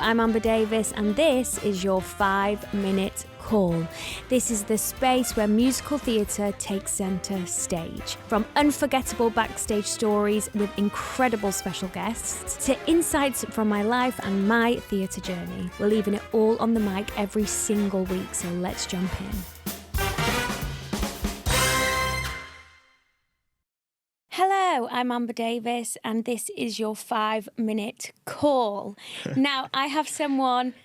I'm Amber Davies, and this is your 5-minute call. This is the space where musical theatre takes centre stage. From unforgettable backstage stories with incredible special guests to insights from my life and my theatre journey. We're leaving it all on the mic every single week, so let's jump in. Hello, I'm Amber Davies, and this is your 5-minute call. Now, I have someone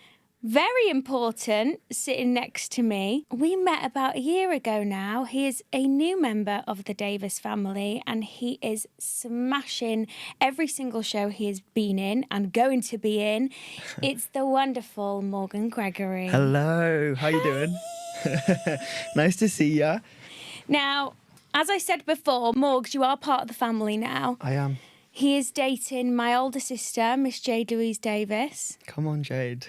very important sitting next to me. We met about a year ago now. He is a new member of the Davies family, and he is smashing every single show he has been in and going to be in. It's the wonderful Morgan Gregory. Hello, how you doing? Nice to see ya. Now, as I said before, Morgs, you are part of the family now. I am. He is dating my older sister, Miss Jade Louise Davies. Come on, Jade.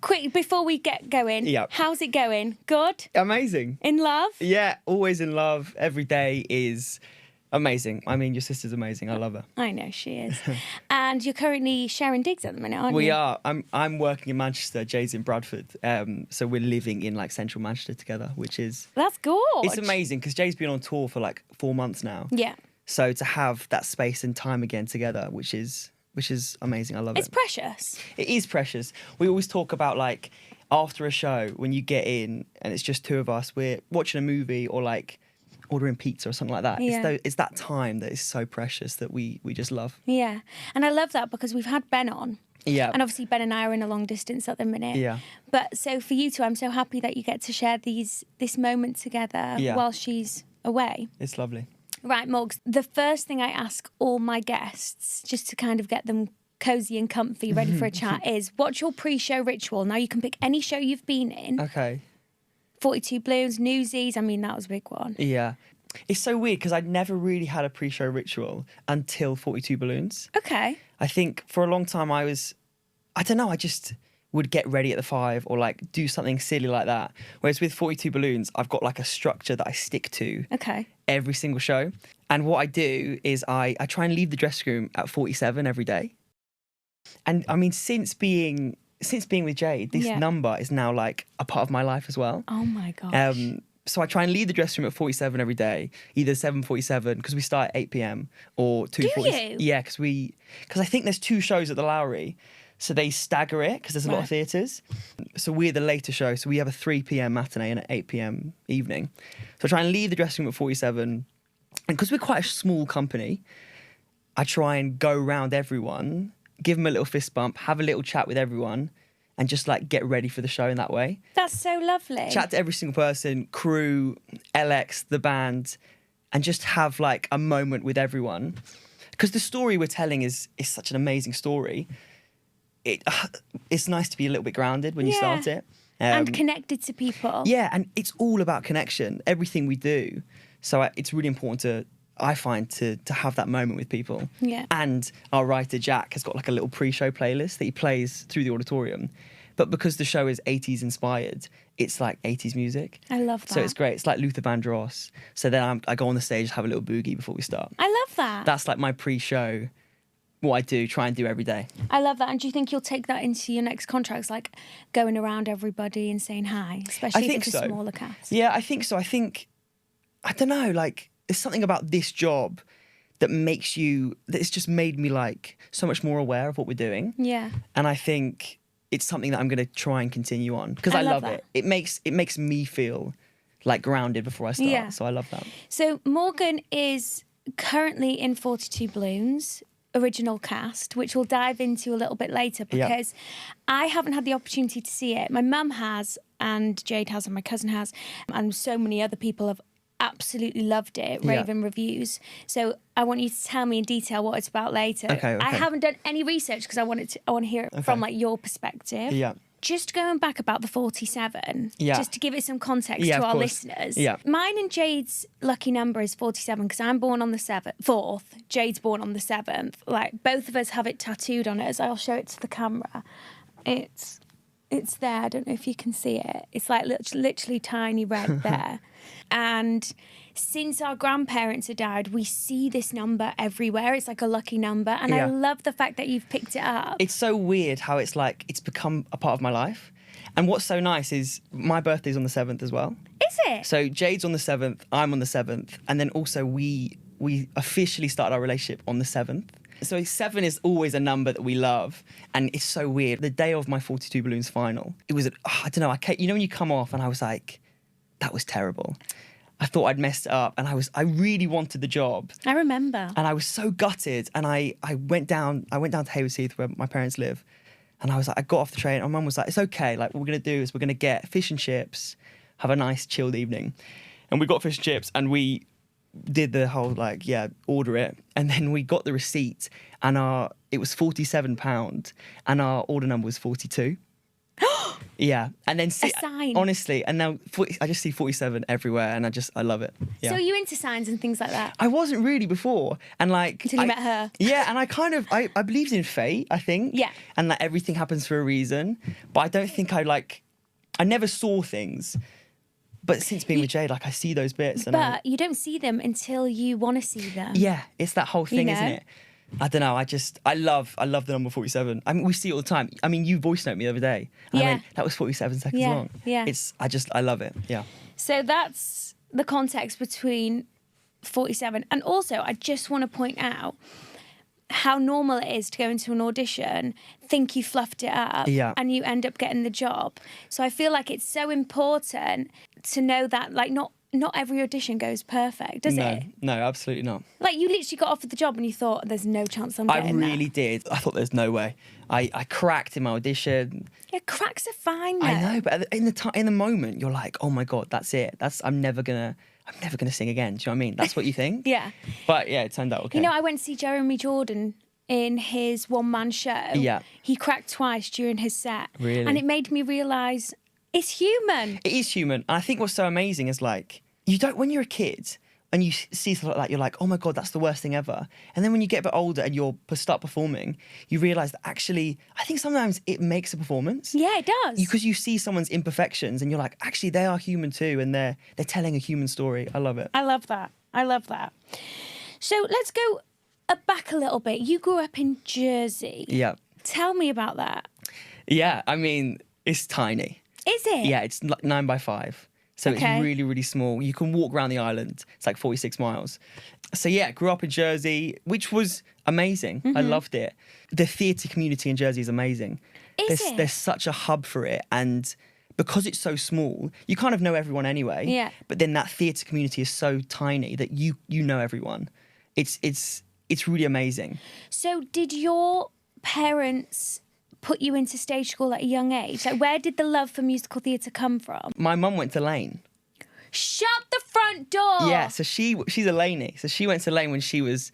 Quick, before we get going, Yep. How's it going? Good? Amazing. In love? Yeah, always in love. Every day is amazing. I mean, your sister's amazing. I love her. I know she is. And you're currently sharing digs at the minute, aren't you? We are. I'm working in Manchester. Jade's in Bradford. So we're living in like central Manchester together, which is... That's good. It's amazing because Jade's been on tour for like 4 months now. Yeah. So to have that space and time again together, which is amazing. I love it. It's precious. It is precious. We always talk about like after a show when you get in and it's just two of us, we're watching a movie or like ordering pizza or something like that. Yeah. It's that time that is so precious that we just love. Yeah. And I love that because we've had Ben on. Yeah. And obviously Ben and I are in a long distance at the minute. Yeah. But so for you two, I'm so happy that you get to share this moment together while she's away. It's lovely. Right, Morgs, the first thing I ask all my guests, just to kind of get them cosy and comfy, ready for a chat, is what's your pre-show ritual? Now, you can pick any show you've been in. Okay. 42 Balloons, Newsies, I mean, that was a big one. Yeah. It's so weird because I'd never really had a pre-show ritual until 42 Balloons. Okay. I think for a long time I don't know, I just would get ready at the 5 or like do something silly like that. Whereas with 42 Balloons, I've got like a structure that I stick to every single show. And what I do is I try and leave the dressing room at 47 every day. And I mean, since being with Jade, this number is now like a part of my life as well. Oh my gosh. So I try and leave the dressing room at 47 every day, either 7:47 because we start at 8 p.m. or 2:40. Do you? Yeah, because I think there's 2 shows at the Lowry. So they stagger it because there's a lot of theatres. So we're the later show. So we have a 3 p.m. matinee and an 8 p.m. evening. So I try and leave the dressing room at 47. And because we're quite a small company, I try and go around everyone, give them a little fist bump, have a little chat with everyone, and just like get ready for the show in that way. That's so lovely. Chat to every single person, crew, LX, the band, and just have like a moment with everyone. Because the story we're telling is such an amazing story. It's nice to be a little bit grounded when you start it. And connected to people. Yeah, and it's all about connection, everything we do. So it's really important I find, to have that moment with people. Yeah. And our writer, Jack, has got like a little pre-show playlist that he plays through the auditorium. But because the show is 80s inspired, it's like 80s music. I love that. So it's great. It's like Luther Vandross. So then I go on the stage, have a little boogie before we start. I love that. That's like my pre-show, what I do, try and do every day. I love that. And do you think you'll take that into your next contracts, like going around everybody and saying hi, especially if it's a smaller cast? Yeah, I think so. I don't know, like, there's something about this job that it's just made me like so much more aware of what we're doing. Yeah. And I think it's something that I'm going to try and continue on because I love it. It makes me feel like grounded before I start. Yeah. So I love that. So Morgan is currently in 42 Balloons original cast, which we'll dive into a little bit later because I haven't had the opportunity to see it. My mum has, and Jade has, and my cousin has, and so many other people have absolutely loved it, raving reviews. So I want you to tell me in detail what it's about later. Okay. I haven't done any research because I want to hear it from like your perspective. Yeah. Just going back about the 47, just to give it some context to our listeners. Yeah. Mine and Jade's lucky number is 47 because I'm born on the 4th. Jade's born on the 7th. Like, both of us have it tattooed on us. I'll show it to the camera. It's It's there. I don't know if you can see it. It's like literally tiny red there. And since our grandparents had died, we see this number everywhere. It's like a lucky number. And I love the fact that you've picked it up. It's so weird how it's like, it's become a part of my life. And what's so nice is my birthday's on the 7th as well. Is it? So Jade's on the 7th, I'm on the 7th. And then also we officially started our relationship on the 7th. So 7 is always a number that we love. And it's so weird. The day of my 42 Balloons final, it was, I don't know, you know when you come off and I was like, that was terrible. I thought I'd messed it up and I really wanted the job. I remember. And I was so gutted. And I went down to Haywards Heath where my parents live. And I was like, I got off the train and my mum was like, it's okay. Like what we're going to do is we're going to get fish and chips, have a nice chilled evening. And we got fish and chips and we did the whole order it. And then we got the receipt and it was £47 and our order number was 42. Yeah, and then a sign. Honestly, and now I just see 47 everywhere, and I love it. Yeah. So are you into signs and things like that? I wasn't really before, and until you met her. Yeah, and I believed in fate. I think. Yeah. And everything happens for a reason, but I don't think I never saw things. But since being with Jade, I see those bits. But you don't see them until you want to see them. Yeah, it's that whole thing, isn't it? I don't know. I love the number 47. I mean, we see it all the time. I mean, you voice note me the other day. And I went, that was 47 seconds long. Yeah. I love it. Yeah. So that's the context between 47. And also, I just want to point out how normal it is to go into an audition, think you fluffed it up, and you end up getting the job. So I feel like it's so important to know that, not every audition goes perfect, does it? No, absolutely not. Like, you literally got offered the job and you thought, there's no chance I'm getting that. I really did. I thought there's no way. I cracked in my audition. Yeah, cracks are fine, though. I know, but in the moment, you're like, oh my God, that's it. I'm never gonna sing again. Do you know what I mean? That's what you think. Yeah. But yeah, it turned out okay. You know, I went to see Jeremy Jordan in his one-man show. Yeah. He cracked twice during his set. Really? And it made me realise it's human. It is human. And I think what's so amazing is when you're a kid and you see something like that, you're like, oh my God, that's the worst thing ever. And then when you get a bit older and you start performing, you realise that actually, I think sometimes it makes a performance. Yeah, it does. Because you see someone's imperfections and you're like, actually, they are human too. And they're telling a human story. I love it. I love that. So let's go back a little bit. You grew up in Jersey. Yeah. Tell me about that. Yeah, I mean, it's tiny. Is it? Yeah, it's 9 by 5. So it's really, really small. You can walk around the island. It's like 46 miles. So yeah, grew up in Jersey, which was amazing. I loved it. The theatre community in Jersey is amazing. There's such a hub for it. And because it's so small, you kind of know everyone anyway. Yeah. But then that theatre community is so tiny that you know everyone. It's really amazing. So did your parents put you into stage school at a young age? Like, where did the love for musical theatre come from? My mum went to Lane. Shut the front door! Yeah, so she's a Laney. So she went to Lane when she was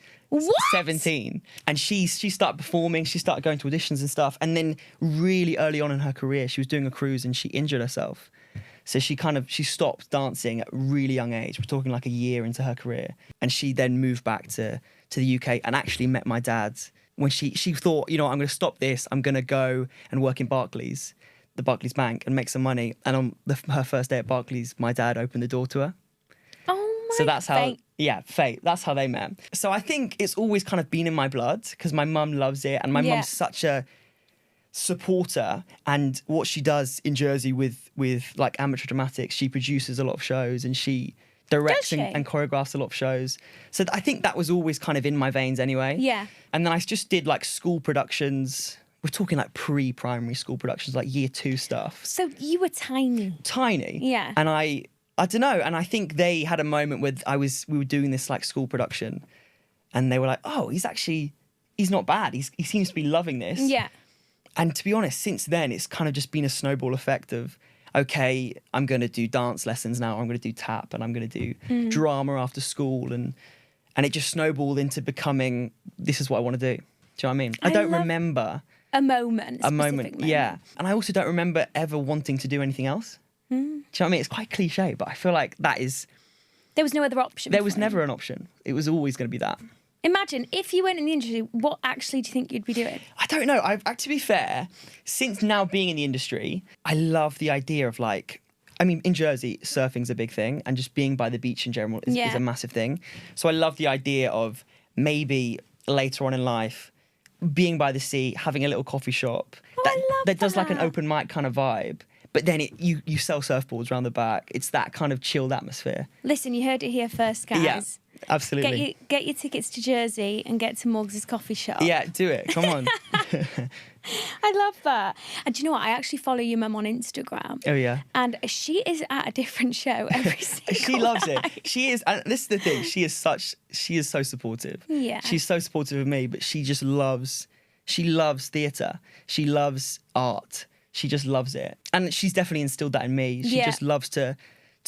17. And she started performing, she started going to auditions and stuff. And then really early on in her career, she was doing a cruise and she injured herself. So she stopped dancing at a really young age. We're talking like a year into her career. And she then moved back to the UK and actually met my dad when she thought, I'm going to stop this. I'm going to go and work in Barclays, the Barclays Bank, and make some money. And on her first day at Barclays, my dad opened the door to her. Oh my! So that's how, fate. Fate. That's how they met. So I think it's always kind of been in my blood because my mum loves it, and my mum's such a supporter. And what she does in Jersey with like amateur dramatics, she produces a lot of shows and she directs and choreographs a lot of shows. So I think that was always kind of in my veins anyway. Yeah. And then I just did like school productions. We're talking like pre-primary school productions, like year 2 stuff. So you were tiny. Tiny. Yeah. And I don't know. And I think they had a moment where we were doing this like school production and they were like, oh, he's not bad. He seems to be loving this. Yeah. And to be honest, since then, it's kind of just been a snowball effect of, okay, I'm going to do dance lessons now. I'm going to do tap and I'm going to do drama after school. And it just snowballed into becoming, this is what I want to do. Do you know what I mean? I don't remember a moment. Yeah. And I also don't remember ever wanting to do anything else. Do you know what I mean? It's quite cliche, but I feel like that is... There was no other option. There was never an option. It was always going to be that. Imagine, if you weren't in the industry, what actually do you think you'd be doing? I don't know. To be fair, since now being in the industry, I love the idea of like, I mean, in Jersey, surfing's a big thing, and just being by the beach in general is a massive thing. So I love the idea of maybe later on in life, being by the sea, having a little coffee shop that does like an open mic kind of vibe. But then you sell surfboards around the back. It's that kind of chilled atmosphere. Listen, you heard it here first, guys. Yeah, absolutely. Get your tickets to Jersey and get to Muggs' coffee shop. Yeah, do it. Come on. I love that. And do you know what? I actually follow your mum on Instagram. Oh, yeah. And she is at a different show every single She loves night. it. She is, and this is the thing, she is so supportive. Yeah. She's so supportive of me, but she loves theatre. She loves art. She just loves it. And she's definitely instilled that in me. She just loves to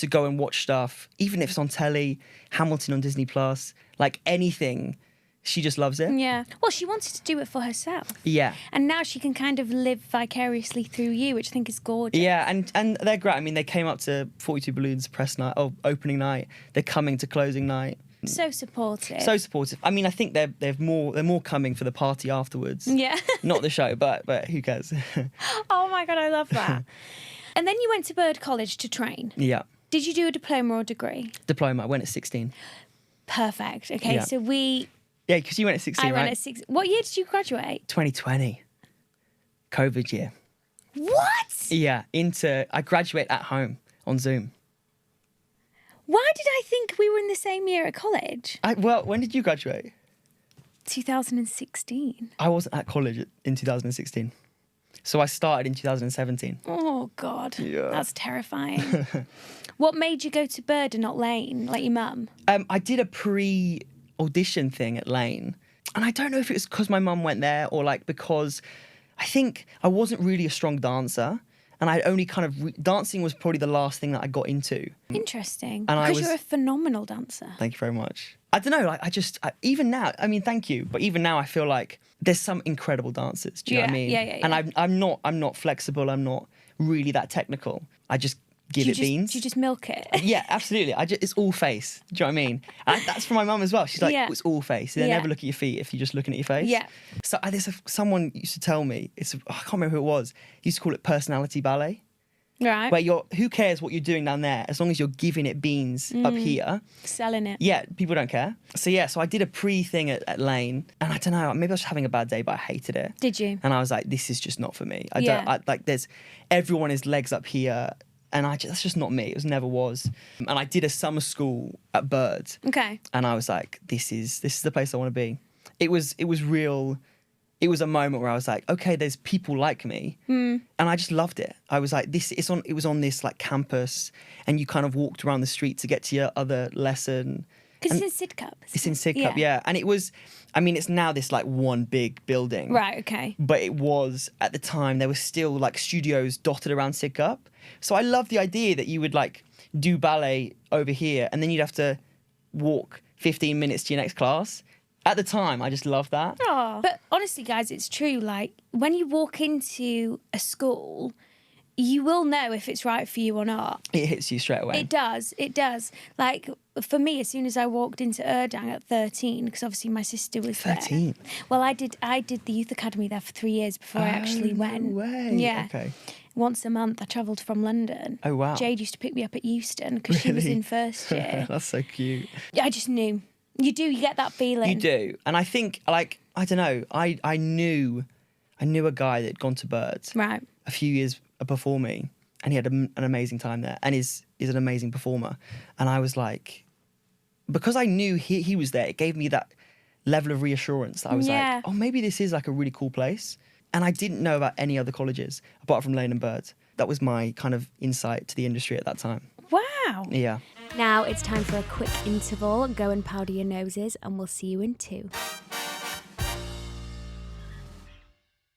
go and watch stuff, even if it's on telly, Hamilton on Disney Plus, like anything. She just loves it. Yeah. Well, she wanted to do it for herself. Yeah. And now she can kind of live vicariously through you, which I think is gorgeous. Yeah, and they're great. I mean, they came up to 42 Balloons press night, opening night. They're coming to closing night. So supportive. So supportive. I mean, I think they're more coming for the party afterwards. Yeah. Not the show, but who cares? Oh my God, I love that. And then you went to Bird College to train. Yeah. Did you do a diploma or degree? Diploma. I went at 16. Perfect. Okay, Yeah. so Yeah, because you went at 16, I right? went at 6. What year did you graduate? 2020. COVID year. What? Yeah, I graduate at home on Zoom. Why did I think we were in the same year at college? Well, when did you graduate? 2016. I wasn't at college in 2016. So I started in 2017. Oh, God. Yeah. That's terrifying. What made you go to Bird and not Lane, like your mum? I did a pre-audition thing at Lane. And I don't know if it was because my mum went there or like because I think I wasn't really a strong dancer. And I only kind of... dancing was probably the last thing that I got into. Interesting. And because you're a phenomenal dancer. Thank you very much. I don't know, like even now, I mean, thank you, but even now I feel like there's some incredible dancers. Do you know what I mean? Yeah. And I'm not flexible. I'm not really that technical. I just give it beans. Do you just milk it? Yeah, absolutely. It's all face. Do you know what I mean? And that's from my mum as well. She's like, it's all face. They never look at your feet if you're just looking at your face. Yeah. So someone used to tell me, I can't remember who it was. He used to call it personality ballet. Right. Where who cares what you're doing down there as long as you're giving it beans up here. Selling it. Yeah, people don't care. So I did a pre-thing at Lane, and I don't know, maybe I was just having a bad day, but I hated it. Did you? And I was like, this is just not for me. Everyone is legs up here, and that's just not me. It never was. And I did a summer school at Bird. Okay. And I was like, this is the place I want to be. It was real. It was a moment where I was like, okay, there's people like me. And I just loved it. I was like, it was on this like campus, and you kind of walked around the street to get to your other lesson. Because it's in Sidcup. It's in Sidcup, yeah. And it was, I mean, it's now this like one big building. Right, okay. But it was, at the time, there was still like studios dotted around Sidcup. So I love the idea that you would like do ballet over here, and then you'd have to walk 15 minutes to your next class. At the time, I just loved that. Oh. But honestly, guys, it's true. Like, when you walk into a school, you will know if it's right for you or not. It hits you straight away. It does. Like, for me, as soon as I walked into Erdang at 13, because obviously my sister was 13? there. Well, I did the youth academy there for 3 years before I actually went. No way. Yeah. Okay. Once a month, I travelled from London. Oh, wow. Jade used to pick me up at Euston because she was in first year. That's so cute. I just knew. You get that feeling. You do. And I think, like, I don't know, I knew a guy that had gone to Birds Right. a few years before me, and he had an amazing time there, and is an amazing performer. And I was like, because I knew he was there, it gave me that level of reassurance that I was like, oh, maybe this is like a really cool place. And I didn't know about any other colleges apart from Lane and Bird. That was my kind of insight to the industry at that time. Wow. Yeah. Now it's time for a quick interval. Go and powder your noses, and we'll see you in 2.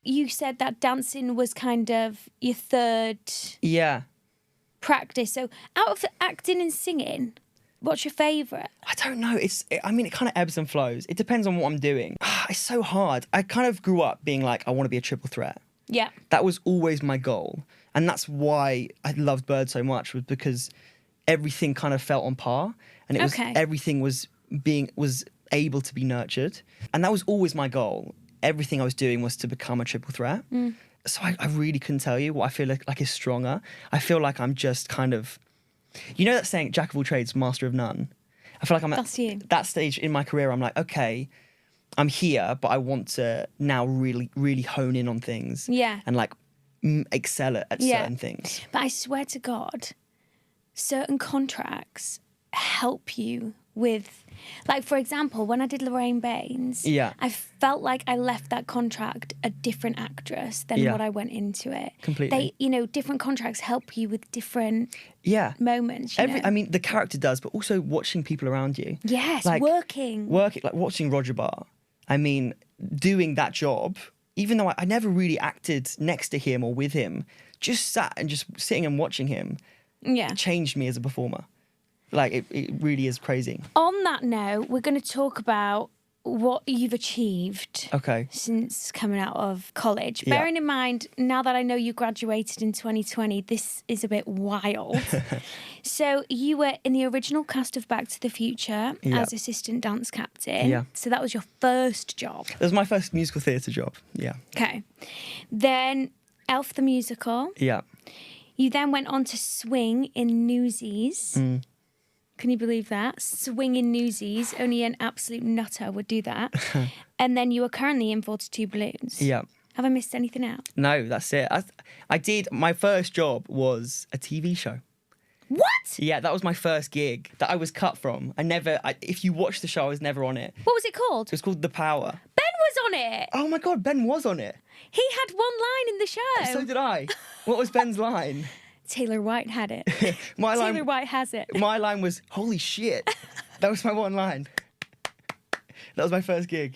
You said that dancing was kind of your third practice. So out of the acting and singing, what's your favourite? I don't know. It kind of ebbs and flows. It depends on what I'm doing. It's so hard. I kind of grew up being like, I want to be a triple threat. Yeah. That was always my goal. And that's why I loved Bird so much, was because everything kind of felt on par. And it was everything was able to be nurtured. And that was always my goal. Everything I was doing was to become a triple threat. So I really couldn't tell you what I feel like is stronger. I feel like I'm just kind of, you know that saying, jack of all trades, master of none? I feel like I'm at that stage in my career. I'm like, okay, I'm here, but I want to now really, really hone in on things. Yeah. And like excel at certain things. But I swear to God, certain contracts help you with, like, for example, when I did Lorraine Baines, I felt like I left that contract a different actress than what I went into it. Completely. Different contracts help you with different moments. I mean, the character does, but also watching people around you. Yes, like, working. Like watching Roger Barr. I mean, doing that job, even though I never really acted next to him or with him, just sat and just sitting and watching him changed me as a performer. Like, it really is crazy. On that note, we're going to talk about what you've achieved since coming out of college. Bearing in mind, now that I know you graduated in 2020, this is a bit wild. So you were in the original cast of Back to the Future as assistant dance captain. Yeah. So that was your first job. That was my first musical theatre job, yeah. Okay. Then Elf the Musical. Yeah. You then went on to swing in Newsies. Can you believe that? Swing in Newsies. Only an absolute nutter would do that. And then you are currently in 42 Balloons. Yeah. Have I missed anything out? No, that's it. I did, my first job was a TV show. What? Yeah, that was my first gig that I was cut from. If you watch the show, I was never on it. What was it called? It was called The Power. Ben was on it. Oh my God, Ben was on it. He had one line in the show. So did I. What was Ben's line? Taylor White had it. Taylor White has it. My line was, holy shit. That was my one line. That was my first gig.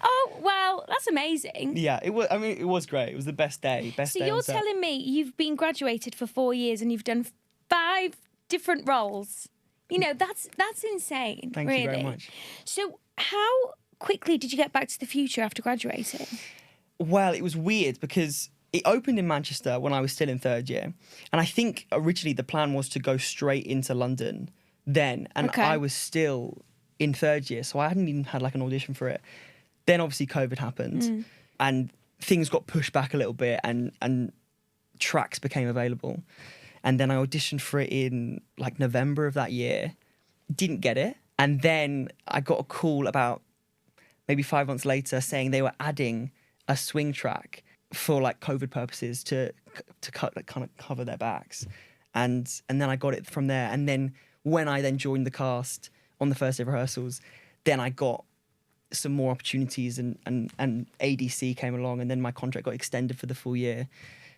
Oh, well, that's amazing. Yeah, it was. I mean, it was great. It was the best day. So you're telling me you've been graduated for 4 years and you've done 5 different roles. You know, that's insane. Thank you very much. So how quickly did you get Back to the Future after graduating? Well, it was weird because it opened in Manchester when I was still in 3rd year. And I think originally the plan was to go straight into London then. And I was still in 3rd year, so I hadn't even had like an audition for it. Then obviously COVID happened and things got pushed back a little bit and tracks became available. And then I auditioned for it in like November of that year. Didn't get it. And then I got a call about maybe 5 months later saying they were adding a swing track for like COVID purposes to kind of cover their backs. And then I got it from there. And then when I then joined the cast on the first day of rehearsals, then I got some more opportunities and ADC came along and then my contract got extended for the full year.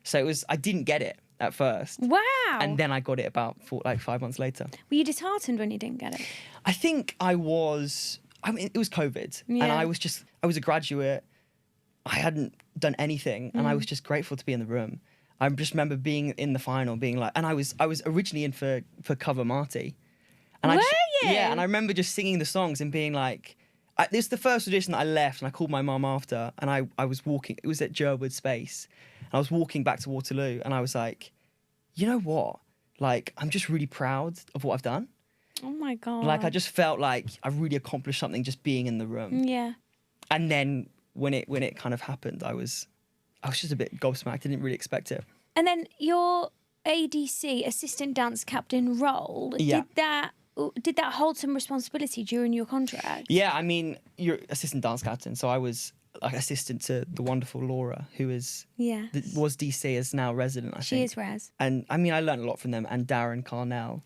So I didn't get it at first. Wow. And then I got it about 5 months later. Were you disheartened when you didn't get it? I think it was COVID and I was a graduate. I hadn't done anything and I was just grateful to be in the room. I just remember being in the final, being like, and I was originally in for Cover Marty. And Were you? Yeah, and I remember just singing the songs and being like, this is the first audition that I left and I called my mum after and I was walking, it was at Jerwood Space. And I was walking back to Waterloo and I was like, you know what? Like, I'm just really proud of what I've done. Oh my God. Like, I just felt like I really accomplished something just being in the room. Yeah. And then when it kind of happened, I was just a bit gobsmacked. I didn't really expect it. And then your ADC, assistant dance captain role, did that hold some responsibility during your contract? Yeah, I mean, you're assistant dance captain, so I was like assistant to the wonderful Laura, who was DC, is now resident, I think. She is Res. And I mean, I learned a lot from them, and Darren Carnell,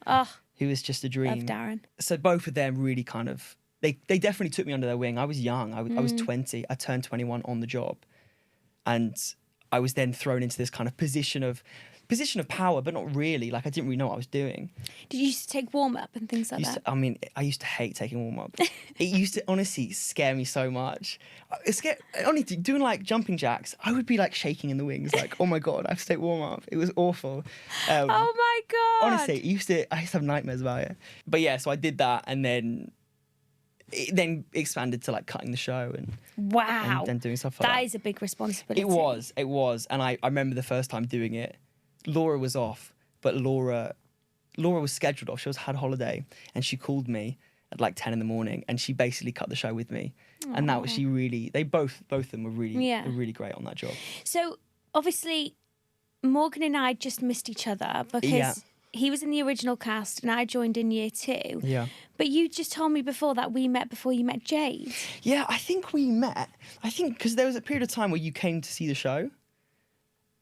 who was just a dream. Love Darren. So both of them really kind of, they definitely took me under their wing. I was young, I was 20, I turned 21 on the job. And I was then thrown into this kind of position of power, but not really. Like, I didn't really know what I was doing. Did you used to take warm-up and things like that? I used to hate taking warm-up. It used to honestly scare me so much. Honestly, doing like jumping jacks, I would be like shaking in the wings, like, oh my God, I have to take warm-up. It was awful. Oh my God. Honestly, I used to have nightmares about it. But yeah, so I did that and then it then expanded to like cutting the show and doing stuff like that. That is a big responsibility. It was. And I remember the first time doing it, Laura was off, but Laura was scheduled off. She had holiday and she called me at like 10 in the morning, and she basically cut the show with me. And that was, she really, they both of them were really great on that job. So obviously Morgan and I just missed each other because he was in the original cast and I joined in year 2. Yeah. But you just told me before that we met before you met Jade. Yeah, I think we met. I think because there was a period of time where you came to see the show.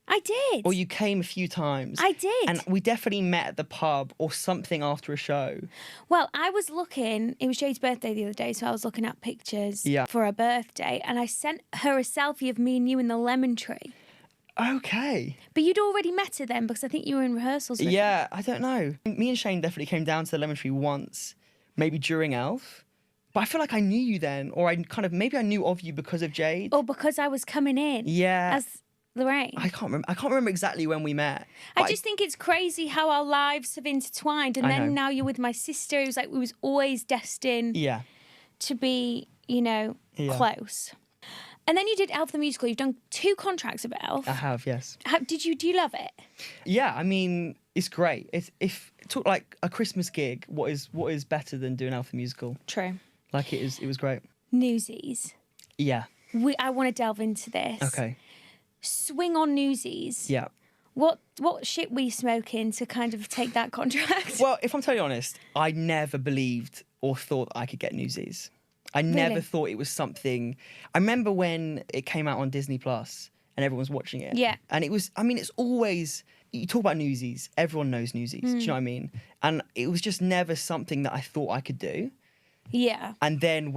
I did. Or you came a few times. I did. And we definitely met at the pub or something after a show. Well, I was looking, it was Jade's birthday the other day, so I was looking at pictures for her birthday, and I sent her a selfie of me and you in the lemon tree. Okay. But you'd already met her then, because I think you were in rehearsals with her. I don't know. Me and Shane definitely came down to the lemon tree once, maybe during Elf. But I feel like I knew you then, or maybe I knew of you because of Jade. Or because I was coming in. Yeah. As Lorraine. I can't remember exactly when we met. I just think it's crazy how our lives have intertwined, and then now you're with my sister. It was like we was always destined to be, close. And then you did Elf the Musical. You've done 2 contracts of Elf. I have, yes. Do you love it? Yeah, I mean, it's great. If it took like a Christmas gig, what is better than doing Elf the Musical? True. Like it was great. Newsies. Yeah. I want to delve into this. Okay. Swing on Newsies. Yeah. What shit were you smoking to kind of take that contract? Well, if I'm totally honest, I never believed or thought I could get Newsies. I never thought it was something. I remember when it came out on Disney Plus and everyone's watching it. Yeah. And it was, I mean, it's always, you talk about Newsies, everyone knows Newsies. Do you know what I mean? And it was just never something that I thought I could do. Yeah. And then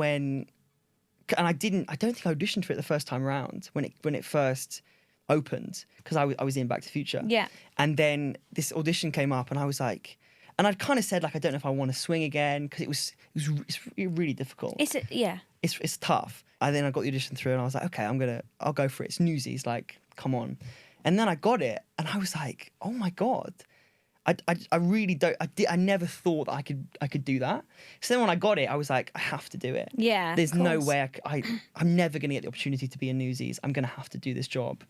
I don't think I auditioned for it the first time around when it first opened, because I was in Back to the Future. Yeah. And then this audition came up and I was like, and I'd kind of said like, I don't know if I want to swing again, because it's really difficult. It's tough. And then I got the audition through and I was like, okay, I'll go for it. It's Newsies, like, come on. And then I got it and I was like, oh my God. I really don't. I never thought that I could do that. So then when I got it, I was like, I have to do it. Yeah. There's no way I'm never going to get the opportunity to be in Newsies. I'm going to have to do this job.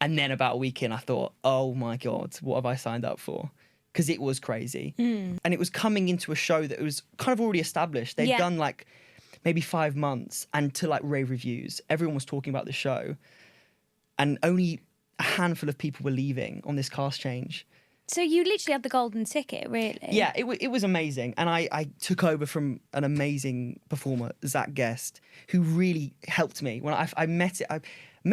And then about a week in, I thought, oh my God, what have I signed up for? Because it was crazy. And it was coming into a show that was kind of already established. They'd done like maybe 5 months, and to like rave reviews, everyone was talking about the show. And only a handful of people were leaving on this cast change. So you literally had the golden ticket, really? Yeah, it was amazing. And I took over from an amazing performer, Zach Guest, who really helped me. When I met him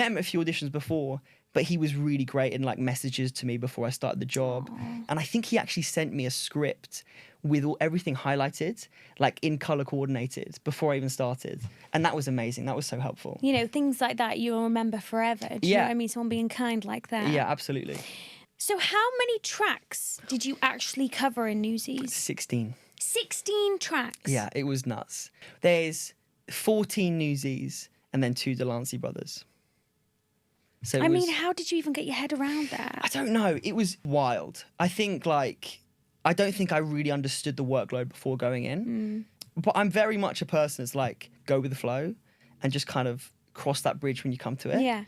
at a few auditions before, but he was really great in like messages to me before I started the job. Aww. And I think he actually sent me a script with everything highlighted, like in colour coordinated, before I even started. And that was amazing. That was so helpful. You know, things like that you'll remember forever. Do you know what I mean? Someone being kind like that. Yeah, absolutely. So how many tracks did you actually cover in Newsies? 16. 16 tracks? Yeah, it was nuts. There's 14 Newsies and then 2 Delancey brothers. So I mean, how did you even get your head around that? I don't know. It was wild. I don't think I really understood the workload before going in. But I'm very much a person that's like, go with the flow and just kind of cross that bridge when you come to it. Yeah.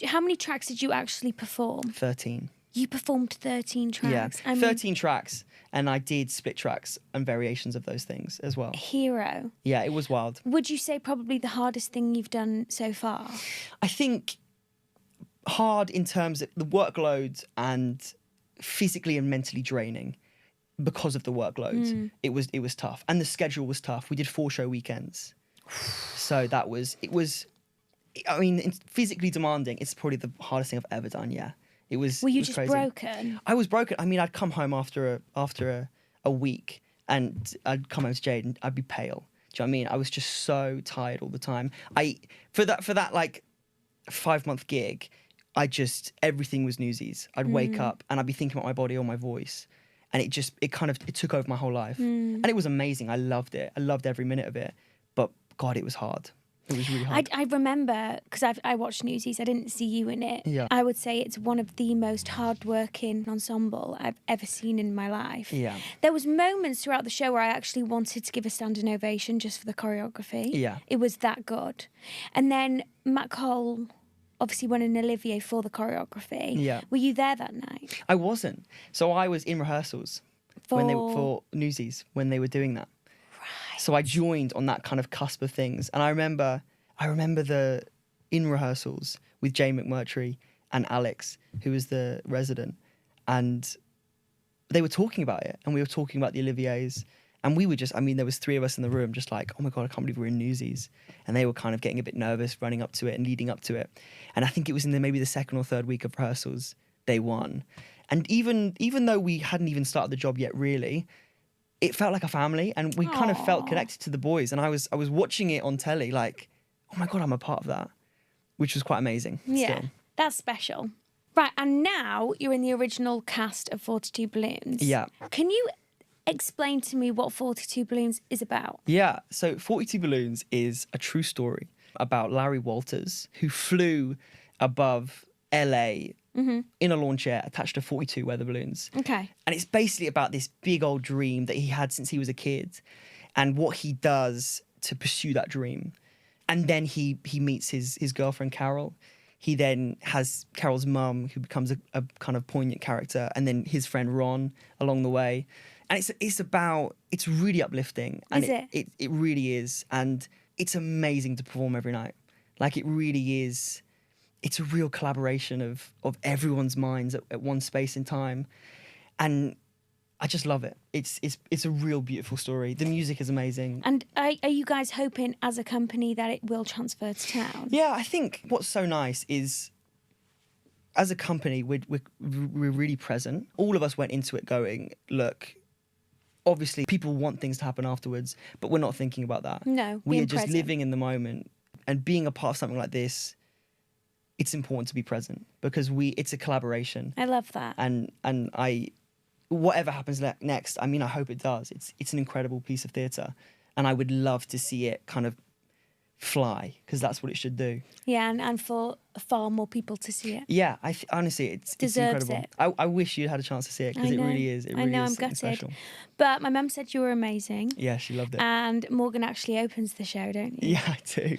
How many tracks did you actually perform? 13. You performed 13 tracks? Yeah, 13 tracks. And I did split tracks and variations of those things as well. Hero. Yeah, it was wild. Would you say probably the hardest thing you've done so far? I think hard in terms of the workload and physically and mentally draining because of the workload. It was tough. And the schedule was tough. We did 4 show weekends. So I mean, physically demanding. It's probably the hardest thing I've ever done, yeah. Were you just crazy. Broken? I was broken. I mean, I'd come home after a week and I'd come home to Jade and I'd be pale. Do you know what I mean? I was just so tired all the time. For that like 5-month gig, everything was Newsies. I'd wake up and I'd be thinking about my body or my voice. And it took over my whole life. And it was amazing. I loved it. I loved every minute of it. But God, it was hard. It was really hard. I remember, because I watched Newsies, I didn't see you in it. Yeah. I would say it's one of the most hard-working ensemble I've ever seen in my life. Yeah. There was moments throughout the show where I actually wanted to give a standing ovation just for the choreography. Yeah. It was that good. And then Matt Cole obviously won an Olivier for the choreography. Yeah. Were you there that night? I wasn't. So I was in rehearsals for Newsies when they were doing that. So I joined on that kind of cusp of things. And I remember in rehearsals with Jane McMurtry and Alex, who was the resident, and they were talking about it, and we were talking about the Oliviers, and we were just, I mean, there was 3 of us in the room just like, oh my God, I can't believe we're in Newsies. And they were kind of getting a bit nervous running up to it and leading up to it. And I think it was in maybe the 2nd or 3rd week of rehearsals, they won. And even though we hadn't even started the job yet, really, it felt like a family, and we kind of felt connected to the boys. And I was watching it on telly like, oh my God, I'm a part of that, which was quite amazing. Yeah, still. That's special. Right, and now you're in the original cast of 42 Balloons. Yeah. Can you explain to me what 42 Balloons is about? Yeah, so 42 Balloons is a true story about Larry Walters, who flew above LA in a lawn chair attached to 42 weather balloons. Okay. And it's basically about this big old dream that he had since he was a kid and what he does to pursue that dream. And then he meets his girlfriend, Carol. He then has Carol's mum, who becomes a kind of poignant character, and then his friend Ron along the way. And it's really uplifting. And Is it? It really is. And it's amazing to perform every night. Like, it really is. It's a real collaboration of everyone's minds at one space in time. And I just love it. It's a real beautiful story. The music is amazing. And are you guys hoping as a company that it will transfer to town? Yeah, I think what's so nice is, as a company, we're really present. All of us went into it going, look, obviously people want things to happen afterwards, but we're not thinking about that. No, we are being just present. living in the moment, and being a part of something like this, it's important to be present because it's a collaboration. I love that. And whatever happens next, I mean, I hope it does. It's an incredible piece of theatre, and I would love to see it kind of fly, because that's what it should do. Yeah, and for far more people to see it. Yeah, honestly, it's Deserves incredible. it. I wish you'd had a chance to see it, because it really is. It really I know, is I'm something gutted. special. But my mum said you were amazing. Yeah, she loved it. And Morgan actually opens the show, don't you? Yeah, I do.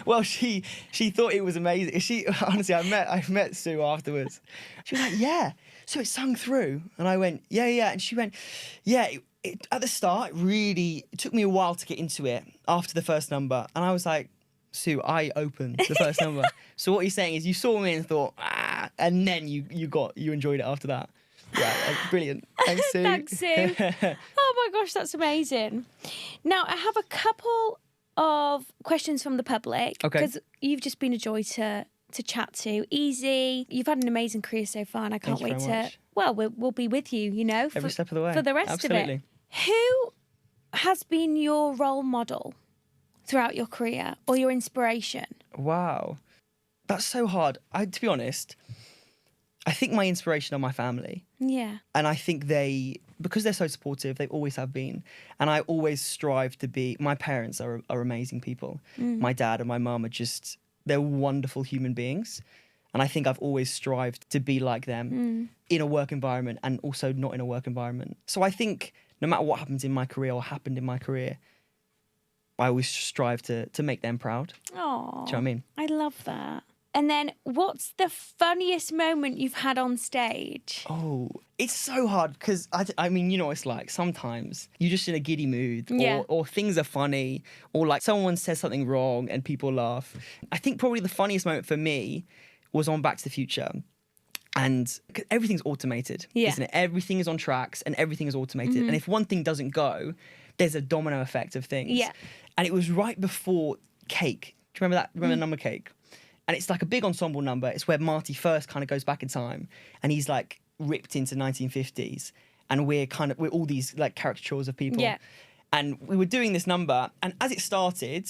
Well, she thought it was amazing. She honestly, I met Sue afterwards. She was like, "Yeah, so it sung through," and I went, "Yeah," and she went, "Yeah." At the start, it took me a while to get into it after the first number, and I was like, "Sue, I opened the first number." So what you're saying is you saw me and thought, and then you enjoyed it after that. Yeah, brilliant. Thanks, Sue. Thanks, Sue. Oh my gosh, that's amazing. Now I have a couple of questions from the public, because you've just been a joy to chat to. Easy. You've had an amazing career so far, and I can't wait to. Well, we'll be with you. You know, every step of the way for the rest of it. Who has been your role model throughout your career, or your inspiration? Wow, that's so hard. To be honest, I think my inspiration are my family. Yeah. And I think because they're so supportive, they always have been. And I always strive to be, my parents are amazing people. My dad and my mum they're wonderful human beings. And I think I've always strived to be like them in a work environment and also not in a work environment. So I think no matter what happens in my career or happened in my career, I always strive to make them proud. Oh, do you know what I mean? I love that. And then what's the funniest moment you've had on stage? Oh, it's so hard because, I mean, you know what it's like. Sometimes you're just in a giddy mood or things are funny or like someone says something wrong and people laugh. I think probably the funniest moment for me was on Back to the Future. And everything's automated, isn't it? Everything is on tracks and everything is automated. And if one thing doesn't go, there's a domino effect of things. Yeah. And it was right before Cake. Do you remember that? Remember the number Cake? And it's like a big ensemble number. It's where Marty first kind of goes back in time and he's like ripped into 1950s. And we're all these like caricatures of people. Yeah. And we were doing this number. And as it started,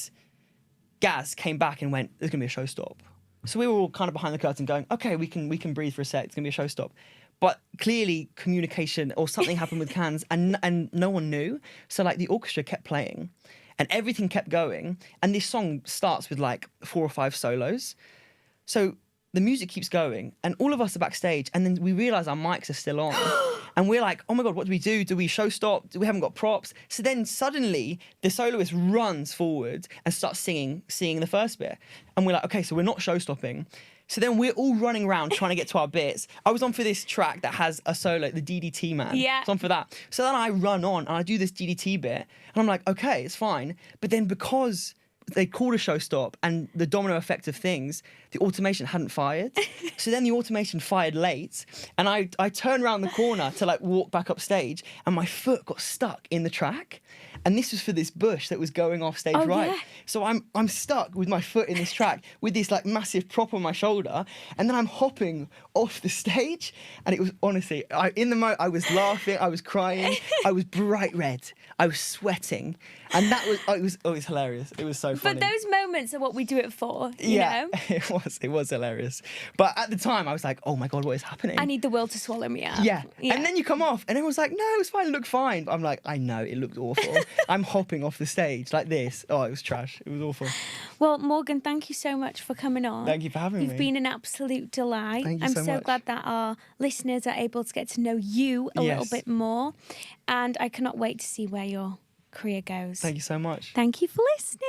Gaz came back and went, there's going to be a show stop. So we were all kind of behind the curtain going, okay, we can breathe for a sec. It's going to be a show stop. But clearly communication or something happened with cans and no one knew. So like the orchestra kept playing and everything kept going. And this song starts with like 4 or 5 solos. So the music keeps going and all of us are backstage and then we realise our mics are still on. And we're like, oh my God, what do we do? Do we show stop? We haven't got props. So then suddenly the soloist runs forward and starts singing the first bit. And we're like, okay, so we're not show stopping. So then we're all running around trying to get to our bits. I was on for this track that has a solo, the DDT man. Yeah. I was on for that. So then I run on and I do this DDT bit and I'm like, okay, it's fine. But then because they called a show stop and the domino effect of things, the automation hadn't fired. So then the automation fired late and I turned around the corner to like walk back up stage and my foot got stuck in the track. And this was for this bush that was going off stage right. Yeah. So I'm stuck with my foot in this track with this like massive prop on my shoulder, and then I'm hopping off the stage. And it was honestly, in the moment I was laughing, I was crying, I was bright red, I was sweating, and that was it was hilarious. It was so funny. But those moments are what we do it for. You know? It was hilarious. But at the time I was like, oh my god, what is happening? I need the world to swallow me up. Yeah. And then you come off and everyone's like, no, it was fine, it looked fine. But I'm like, I know, it looked awful. I'm hopping off the stage like this. Oh, it was trash. It was awful. Well, Morgan, thank you so much for coming on. Thank you for having me. You've been an absolute delight. Thank you I'm so so much. glad that our listeners are able to get to know you a little bit more. And I cannot wait to see where your career goes. Thank you so much. Thank you for listening.